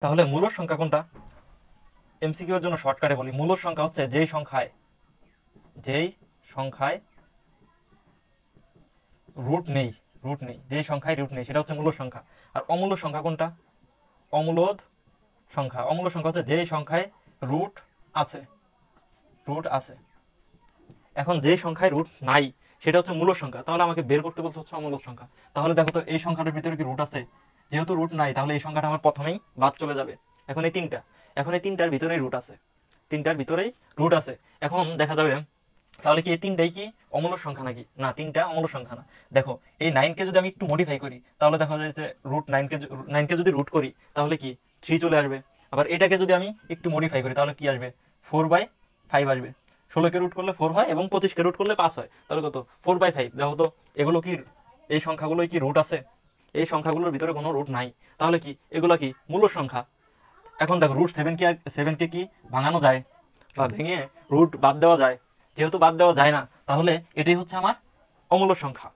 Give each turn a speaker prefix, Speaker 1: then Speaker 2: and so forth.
Speaker 1: তাহলে মূলদ সংখ্যা কোনটা? এমসিকিউ এর জন্য শর্টকাটে বলি, মূলদ সংখ্যা হচ্ছে যেই সংখ্যায় রুট নেই, যেই সংখ্যায় রুট নেই সেটা হচ্ছে মূলদ সংখ্যা। আর অমূলদ সংখ্যা কোনটা? অমূলদ সংখ্যা হচ্ছে যেই সংখ্যায় রুট আছে, এখন যেই সংখ্যায় রুট নাই সেটা হচ্ছে মূলদ সংখ্যা। তাহলে আমাকে বের করতে বলছে হচ্ছে অমূলদ সংখ্যা। তাহলে দেখো তো এই সংখ্যাটার ভিতরে কি রুট আছে? যেহেতু রুট নাই তাহলে এই সংখ্যাটা আমার প্রথমেই বাদ চলে যাবে। এখন এই তিনটার ভিতরেই রুট আছে। এখন দেখা যাবে তাহলে কি এই তিনটাই কি অমূলদ সংখ্যা নাকি? না, তিনটা অমূলদ সংখ্যা না। দেখো এই 9 কে যদি আমি একটু মডিফাই করি তাহলে দেখা যায় যে রুট 9 কে যদি রুট করি তাহলে কি 3 চলে আসবে। আবার এটাকে যদি আমি একটু মডিফাই করি তাহলে কি আসবে? 4/5 আসবে। 16 কে রুট করলে 4 হয় এবং 25 কে রুট করলে 5 হয়, তাহলে কত? 4/5। দেখো তো এগুলো কি, এই সংখ্যাগুলোই কি রুট আছে? এই সংখ্যাগুলোর ভিতরে কোনো রুট নাই। তাহলে কি এগুলো কি মূলদ সংখ্যা? এখন দেখো রুট 7কে কি ভাঙানো যায় বা ভেঙে রুট বাদ দেওয়া যায়? যেহেতু বাদ দেওয়া যায় না তাহলে এটাই হচ্ছে আমার অমূলদ সংখ্যা।